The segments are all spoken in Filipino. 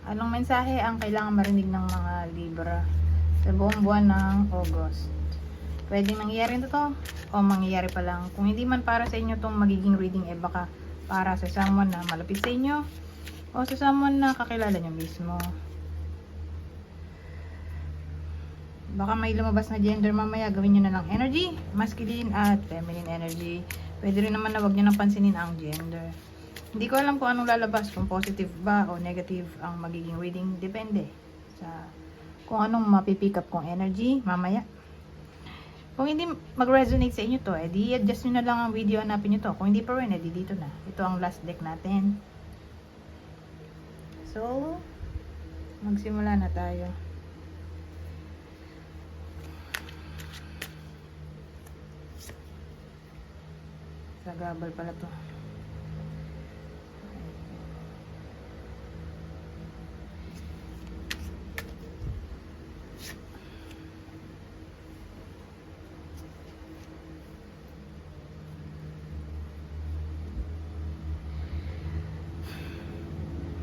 Anong mensahe ang kailangan marinig ng mga Libra sa buong buwan ng August? Pwedeng nangyayari na to o mangyayari pa lang. Kung hindi man para sa inyo tong magiging reading, baka para sa someone na malapit sa inyo o sa someone na kakilala nyo mismo. Baka may lumabas na gender mamaya, gawin nyo na lang energy, masculine at feminine energy. Pwede rin naman na wag nyo nang pansinin ang gender. Hindi ko alam kung anong lalabas, kung positive ba o negative ang magiging reading. Depende sa kung anong mapipick up kong energy mamaya. Kung hindi mag-resonate sa inyo to, edi adjust nyo na lang ang video, hanapin nyo to. Kung hindi pa rin, edi dito na. Ito ang last deck natin. So, magsimula na tayo. Sagabal pala to.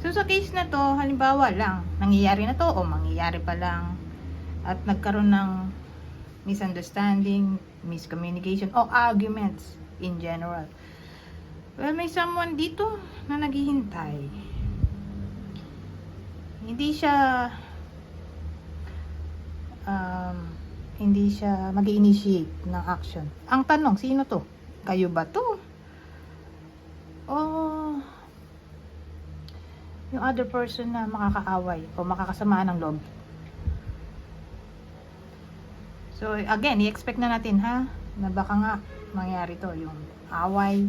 So sa case na to, halimbawa lang, nangyayari na to o mangyayari pa lang at nagkaroon ng misunderstanding, miscommunication o arguments in general. Well, may someone dito na naghihintay. Hindi siya mag-initiate ng action. Ang tanong, sino to? Kayo ba to? O yung other person na makakaaway o makakasamaan ng loob? So again, i-expect na natin na baka nga mangyari to, yung away.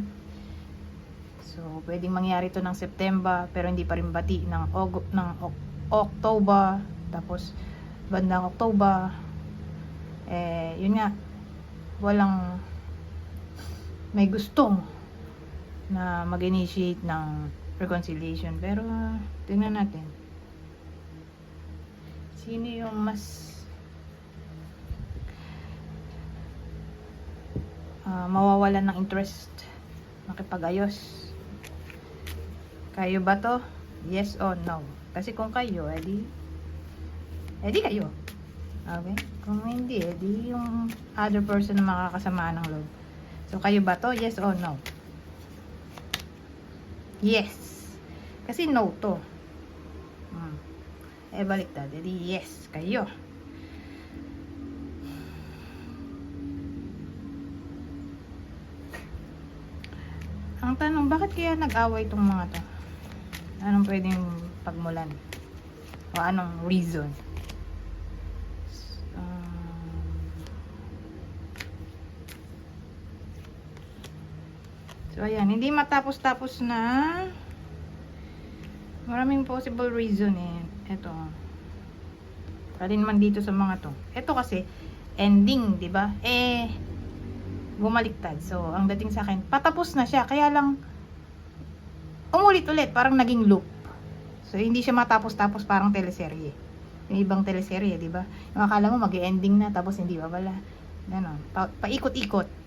So pwedeng mangyari to ng September pero hindi pa rin bati ng October, tapos bandang October yun nga, walang may gustong na mag-initiate ng reconciliation. Pero tingnan natin sino yung mas mawawalan ng interest makipag-ayos. Kayo ba to? Yes or no? Kasi kung kayo, edi kayo. Okay? Kung hindi, edi yung other person na makakasama ng loob. So kayo ba to? Yes or no? Yes. Kasi no to. Baliktad. Edi yes, kayo. Ang tanong, bakit kaya nag-away itong mga to? Anong pwedeng pagmulan? O anong reason? So ayan, hindi matapos-tapos na. Maraming possible reason Ito. Alin man dito sa mga to. Ito kasi ending, 'di ba? Bumaliktad. So ang dating sa akin, patapos na siya, kaya lang umulit ulit, parang naging loop. So hindi siya matapos-tapos, parang teleserye. Yung ibang teleserye, 'di ba? Yung akala mo mag-ending na tapos hindi pa pala. Ganon. Paikot-ikot.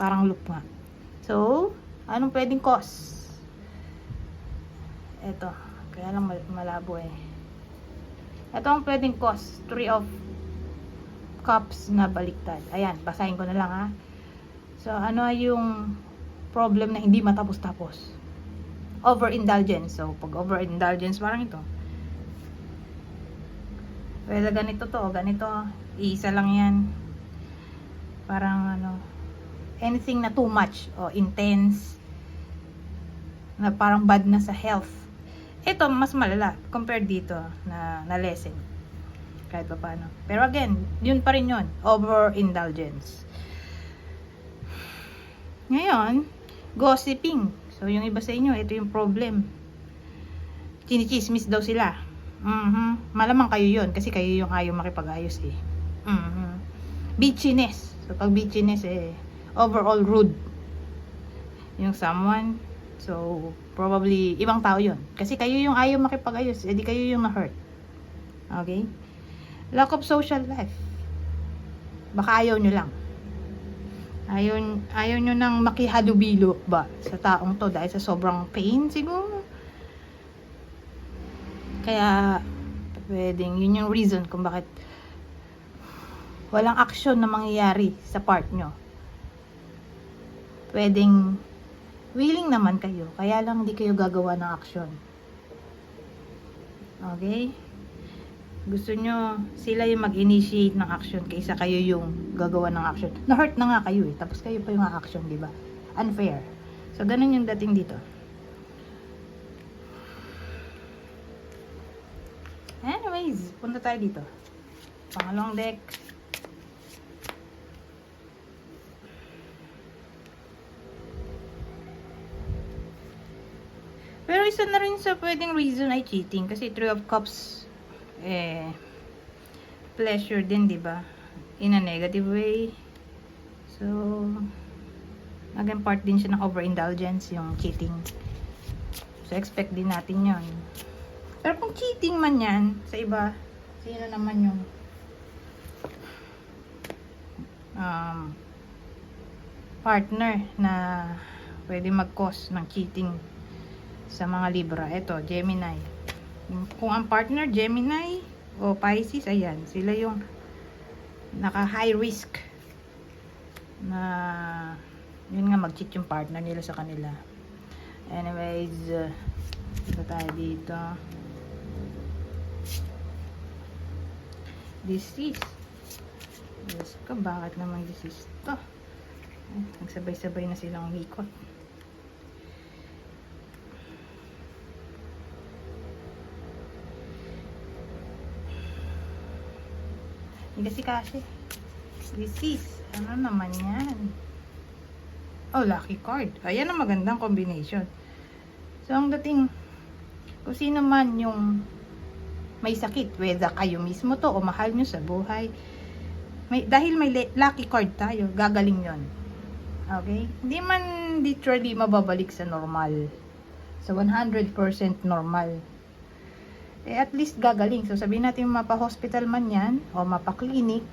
Parang loop nga. So, anong pwedeng cause? Ito, kaya lang malabo Ito ang pwedeng cause. 3 of Cups na baliktad. Ayan, basahin ko na lang ha. So, ano yung problem na hindi matapos-tapos? Overindulgence. So, pag overindulgence, parang ito. Pwede ganito to, ganito. Iisa lang yan. Parang anything na too much o intense, na parang bad na sa health. Ito mas malala compared dito na lesson kahit pa paano. Pero again, yun pa rin yun, overindulgence. Ngayon, gossiping. So yung iba sa inyo, ito yung problem. Chinichismis daw sila. Malamang kayo yun kasi kayo yung ayaw makipag-ayos Bitchiness. So pag bitchiness overall rude yung someone. So probably ibang tao yun kasi kayo yung ayaw makipag-ayos, edi kayo yung na-hurt. Okay? Lack of social life. Baka ayaw nyo lang. Ayaw nyo nang makihalubilo ba sa taong to dahil sa sobrang pain siguro. Kaya, pwedeng, yun yung reason kung bakit walang action na mangyayari sa part nyo. Pwedeng, willing naman kayo, kaya lang hindi kayo gagawa ng action. Okay? Gusto nyo, sila yung mag-initiate ng action kaysa kayo yung gagawa ng action. Na-hurt na nga kayo eh, tapos kayo pa yung action, di ba? Unfair. So, ganun yung dating dito. Anyways, punta tayo dito. Pangalawang deck. Pero isa na rin sa pwedeng reason ay cheating. Kasi 3 of Cups, pleasure din, di ba? In a negative way. So, naging part din siya ng overindulgence, yung cheating. So, expect din natin yon. Pero kung cheating man yan, sa iba, sino naman yung partner na pwede mag-cause ng cheating sa mga Libra? Ito, Gemini. Kung ang partner, Gemini o Pisces, ayan, sila yung naka-high risk na yun nga, mag-cheat yung partner nila sa kanila. Anyways, ito tayo dito. Disease. Yes ka, bakit naman disease to? Nagsabay-sabay na silang umikot. Kasi disease. Ano naman yan? Oh, lucky card. Ayan ang magandang combination. So, ang dating, kung sino man yung may sakit, whether kayo mismo to o mahal nyo sa buhay, dahil may lucky card tayo, gagaling yon. Okay? Hindi man literally mababalik sa normal. Sa 100% normal. At least gagaling. So, sabihin natin mapa-hospital man yan, o mapa-clinic,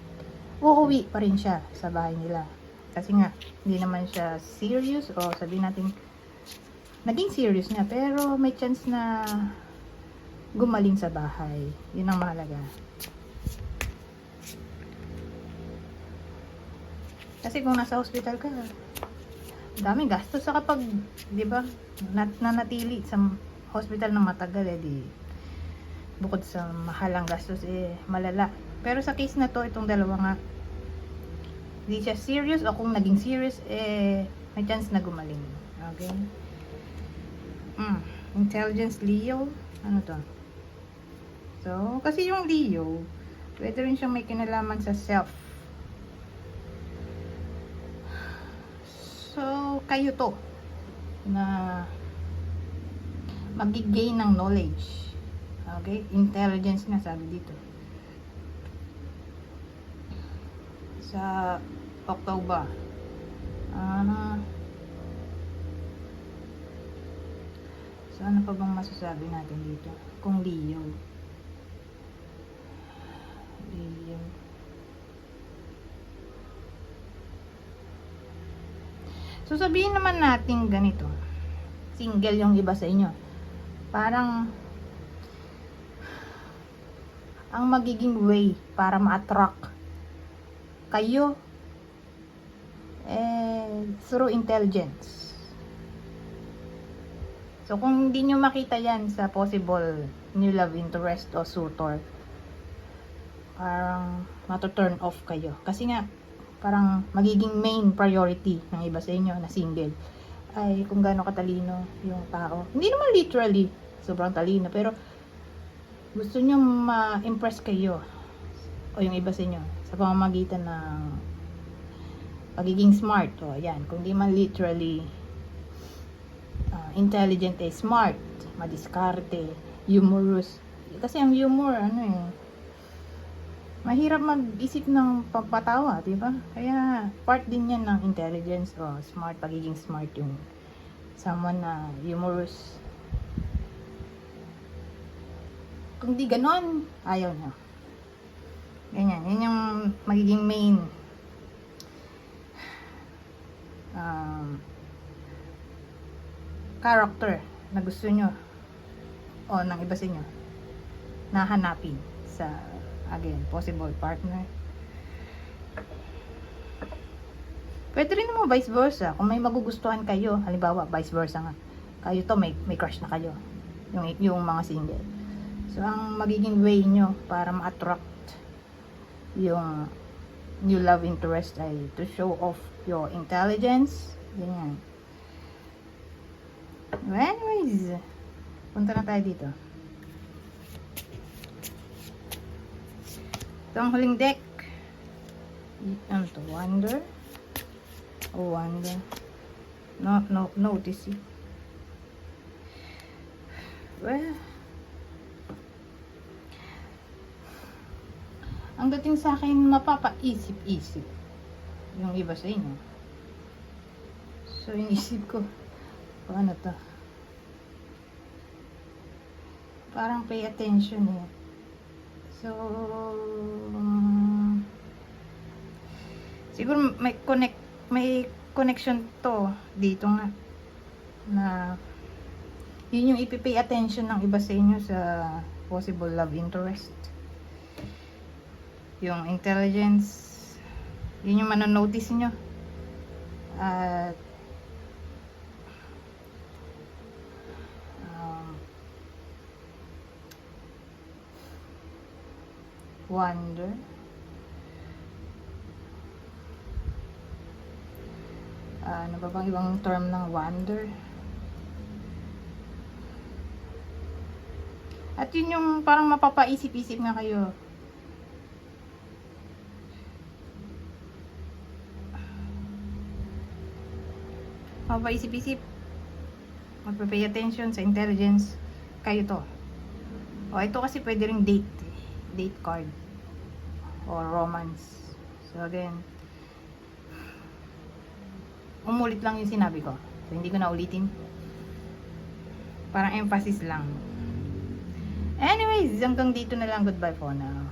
uuwi pa rin siya sa bahay nila. Kasi nga, hindi naman siya serious, o sabihin natin, naging serious niya, pero may chance na gumaling sa bahay. Yun ang mahalaga. Kasi kung nasa hospital ka, daming gastos. Sa kapag, di ba, nanatili sa hospital ng matagal, di bukod sa mahalang gastos, malala. Pero sa case na to, itong dalawa nga, hindi siya serious, o kung naging serious, may chance na gumaling. Okay? Intelligence, Leo. Ano to? So, kasi yung Leo, pwede rin siyang may kinalaman sa self. So, kayo to, na mag-gain ng knowledge. Okay? Intelligence nga sabi dito. Sa October. So, ano pa bang masasabi natin dito? Kung Leo. Leo. So, sabihin naman natin ganito. Single yung iba sa inyo. Parang ang magiging way para ma-attract kayo through intelligence. So, kung hindi nyo makita yan sa possible new love interest o suitor, parang mato-turn off kayo. Kasi nga, parang magiging main priority ng iba sa inyo na single ay kung gaano katalino yung tao. Hindi naman literally sobrang talino, pero gusto nyo ma-impress kayo o yung iba sa inyo sa pamamagitan ng pagiging smart. O ayan, kung di man literally intelligent, smart, madiskarte, humorous. Kasi ang humor, mahirap mag-isip ng pagpatawa, diba? Kaya part din yan ng intelligence o smart, pagiging smart yung someone na humorous. Kung di ganon, ayaw nyo. Ganyan, yun yung magiging main character na gusto nyo o ng iba sa inyo. nahanapin sa, again, possible partner. Pwede rin naman vice versa. Kung may magugustuhan kayo, halimbawa, vice versa nga. Kayo to, may crush na kayo. Yung mga single. So, ang magiging way nyo para ma-attract yung new love interest ay to show off your intelligence. Ganyan. Anyways, punta na tayo dito. Ito ang huling deck. Ano to? Wonder. Oh, wonder. No, notice it. Well, ang dating sa akin, mapapaisip-isip yung iba sa inyo. So, inisip ko, paano to? Parang pay attention eh. So, siguro may connection to dito nga na yun yung ipipay attention ng iba sa inyo sa possible love interest. Yung intelligence, yun yung manonotice nyo. At wonder. Ano ba bang ibang term ng wonder? At yun yung parang mapapaisip-isip nga kayo. Mapapaisip-isip. Magpapay attention sa intelligence. Kayo to. O, ito kasi pwede ring date. Date card. Or romance. So, again, umulit lang yung sinabi ko. So, hindi ko na ulitin. Parang emphasis lang. Anyways, hanggang dito na lang. Goodbye for now.